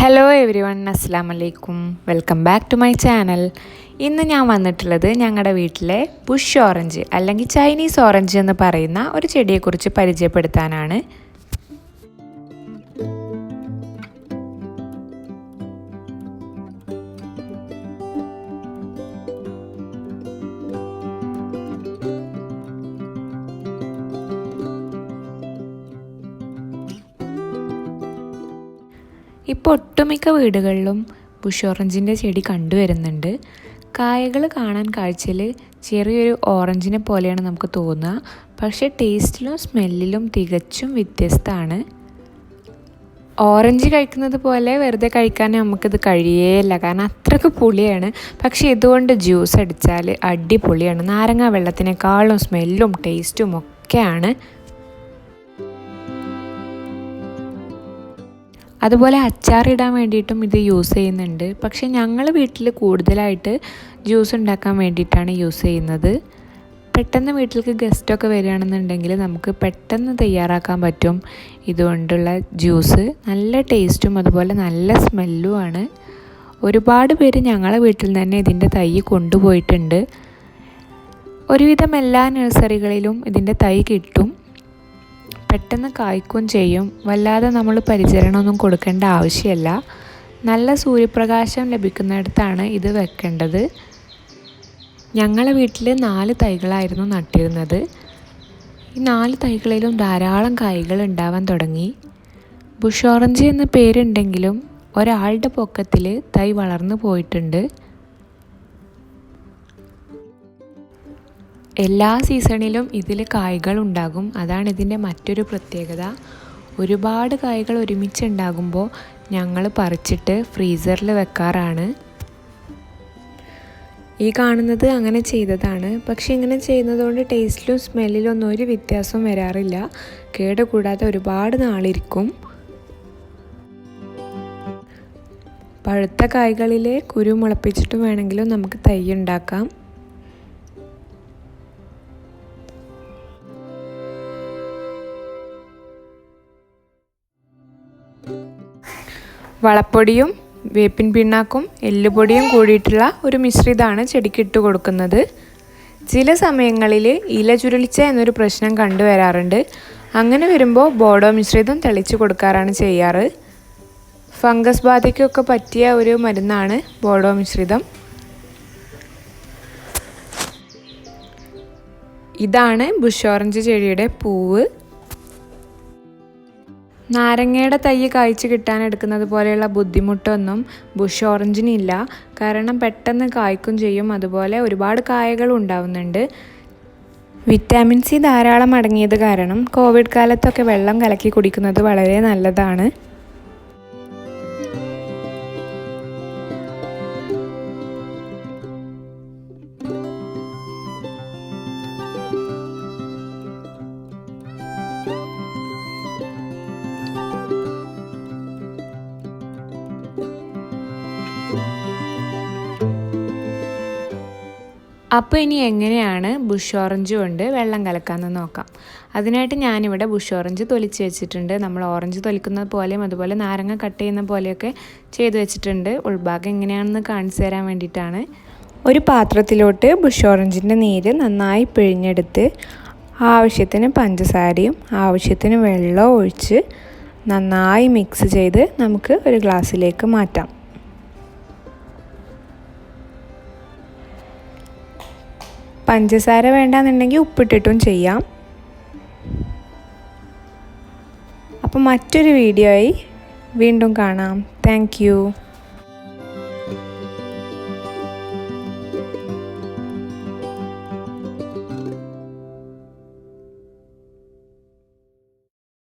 Hello every one, അസ്സാം വലൈക്കും. Welcome back to my channel. ഇന്ന് ഞാൻ വന്നിട്ടുള്ളത് ഞങ്ങളുടെ വീട്ടിലെ ബുഷ് ഓറഞ്ച് അല്ലെങ്കിൽ ചൈനീസ് ഓറഞ്ച് എന്ന് പറയുന്ന ഒരു ചെടിയെക്കുറിച്ച് പരിചയപ്പെടുത്താനാണ്. ഇപ്പോൾ ഒട്ടുമിക്ക വീടുകളിലും ബുഷ് ഓറഞ്ചിൻ്റെ ചെടി കണ്ടുവരുന്നുണ്ട്. കായകൾ കാണാൻ കാഴ്ചയിൽ ചെറിയൊരു ഓറഞ്ചിനെ പോലെയാണ് നമുക്ക് തോന്നുക, പക്ഷേ ടേസ്റ്റിലും സ്മെല്ലിലും തികച്ചും വ്യത്യസ്തമാണ്. ഓറഞ്ച് കഴിക്കുന്നത് പോലെ വെറുതെ കഴിക്കാൻ നമുക്കിത് കഴിയേയില്ല, കാരണം അത്രയ്ക്ക് പുളിയാണ്. പക്ഷേ ഇതുകൊണ്ട് ജ്യൂസ് അടിച്ചാൽ അടിപൊളിയാണ്. നാരങ്ങ വെള്ളത്തിനേക്കാളും സ്മെല്ലും ടേസ്റ്റും ഒക്കെയാണ്. അതുപോലെ അച്ചാറിടാൻ വേണ്ടിയിട്ടും ഇത് യൂസ് ചെയ്യുന്നുണ്ട്. പക്ഷേ ഞങ്ങൾ വീട്ടിൽ കൂടുതലായിട്ട് ജ്യൂസ് ഉണ്ടാക്കാൻ വേണ്ടിയിട്ടാണ് യൂസ് ചെയ്യുന്നത്. പെട്ടെന്ന് വീട്ടിലേക്ക് ഗസ്റ്റൊക്കെ വരികയാണെന്നുണ്ടെങ്കിൽ നമുക്ക് പെട്ടെന്ന് തയ്യാറാക്കാൻ പറ്റും ഇതുകൊണ്ടുള്ള ജ്യൂസ്. നല്ല ടേസ്റ്റും അതുപോലെ നല്ല സ്മെല്ലുമാണ്. ഒരുപാട് പേര് ഞങ്ങളെ വീട്ടിൽ തന്നെ ഇതിൻ്റെ തൈ കൊണ്ടുപോയിട്ടുണ്ട്. ഒരുവിധം എല്ലാ നഴ്സറികളിലും ഇതിൻ്റെ തൈ കിട്ടും. പെട്ടെന്ന് കായ്ക്കുകയും ചെയ്യും. വല്ലാതെ നമ്മൾ പരിചരണമൊന്നും കൊടുക്കേണ്ട ആവശ്യമില്ല. നല്ല സൂര്യപ്രകാശം ലഭിക്കുന്നിടത്താണ് ഇത് വെക്കേണ്ടത്. ഞങ്ങളെ വീട്ടിൽ 4 തൈകളായിരുന്നു നട്ടിരുന്നത്. ഈ 4 തൈകളിലും ധാരാളം കായ്കൾ ഉണ്ടാവാൻ തുടങ്ങി. ബുഷ് ഓറഞ്ച് എന്ന പേരുണ്ടെങ്കിലും ഒരാളുടെ പൊക്കത്തിൽ തൈ വളർന്നു പോയിട്ടുണ്ട്. എല്ലാ സീസണിലും ഇതിൽ കായ്കൾ ഉണ്ടാകും. അതാണ് ഇതിൻ്റെ മറ്റൊരു പ്രത്യേകത. ഒരുപാട് കായ്കൾ ഒരുമിച്ചുണ്ടാകുമ്പോൾ ഞങ്ങൾ പറിച്ചിട്ട് ഫ്രീസറിൽ വെക്കാറാണ്. ഈ കാണുന്നത് അങ്ങനെ ചെയ്തതാണ്. പക്ഷേ ഇങ്ങനെ ചെയ്യുന്നതുകൊണ്ട് ടേസ്റ്റിലും സ്മെല്ലിലും ഒന്നും ഒരു വ്യത്യാസവും വരാറില്ല. കേടുകൂടാതെ ഒരുപാട് നാളിരിക്കും. പഴുത്ത കായ്കളിൽ കുരു മുളപ്പിച്ചിട്ട് വേണമെങ്കിലും നമുക്ക് തൈ ഉണ്ടാക്കാം. വളപ്പൊടിയും വേപ്പിൻ പിണ്ണാക്കും എല്ലുപൊടിയും കൂടിയിട്ടുള്ള ഒരു മിശ്രിതമാണ് ചെടിക്ക് ഇട്ട് കൊടുക്കുന്നത്. ചില സമയങ്ങളിൽ ഇല ചുരുളിച്ച എന്നൊരു പ്രശ്നം കണ്ടുവരാറുണ്ട്. അങ്ങനെ വരുമ്പോൾ ബോഡോ മിശ്രിതം തെളിച്ച് കൊടുക്കാറാണ് ചെയ്യാറ്. ഫംഗസ് ബാധയ്ക്കൊക്കെ പറ്റിയ ഒരു മരുന്നാണ് ബോഡോ മിശ്രിതം. ഇതാണ് ബുഷ് ഓറഞ്ച് ചെടിയുടെ പൂവ്. നാരങ്ങയുടെ തൈ കായ്ച്ച് കിട്ടാനെടുക്കുന്നത് പോലെയുള്ള ബുദ്ധിമുട്ടൊന്നും ബുഷ് ഓറഞ്ചിനില്ല. കാരണം പെട്ടെന്ന് കായ്ക്കും ചെയ്യും. അതുപോലെ ഒരുപാട് കായകളും ഉണ്ടാവുന്നുണ്ട്. വിറ്റാമിൻ സി ധാരാളം അടങ്ങിയത് കാരണം കോവിഡ് കാലത്തൊക്കെ വെള്ളം കലക്കി കുടിക്കുന്നത് വളരെ നല്ലതാണ്. അപ്പോൾ ഇനി എങ്ങനെയാണ് ബുഷ് ഓറഞ്ച് കൊണ്ട് വെള്ളം കലക്കാമെന്ന് നോക്കാം. അതിനായിട്ട് ഞാനിവിടെ ബുഷ് ഓറഞ്ച് തൊലിച്ച് വെച്ചിട്ടുണ്ട്. നമ്മൾ ഓറഞ്ച് തൊലിക്കുന്നത് പോലെയും അതുപോലെ നാരങ്ങ കട്ട് ചെയ്യുന്ന പോലെയൊക്കെ ചെയ്ത് വെച്ചിട്ടുണ്ട്. ഉൾഭാഗം എങ്ങനെയാണെന്ന് കാണിച്ചു തരാൻ വേണ്ടിയിട്ടാണ്. ഒരു പാത്രത്തിലോട്ട് ബുഷ് ഓറഞ്ചിൻ്റെ നീര് നന്നായി പിഴിഞ്ഞെടുത്ത് ആവശ്യത്തിന് പഞ്ചസാരയും ആവശ്യത്തിന് വെള്ളവും ഒഴിച്ച് നന്നായി മിക്സ് ചെയ്ത് നമുക്ക് ഒരു ഗ്ലാസ്സിലേക്ക് മാറ്റാം. പഞ്ചസാര വേണ്ടാന്നുണ്ടെങ്കിൽ ഉപ്പിട്ടിട്ടും ചെയ്യാം. അപ്പം മറ്റൊരു വീഡിയോയിൽ വീണ്ടും കാണാം. Thank you.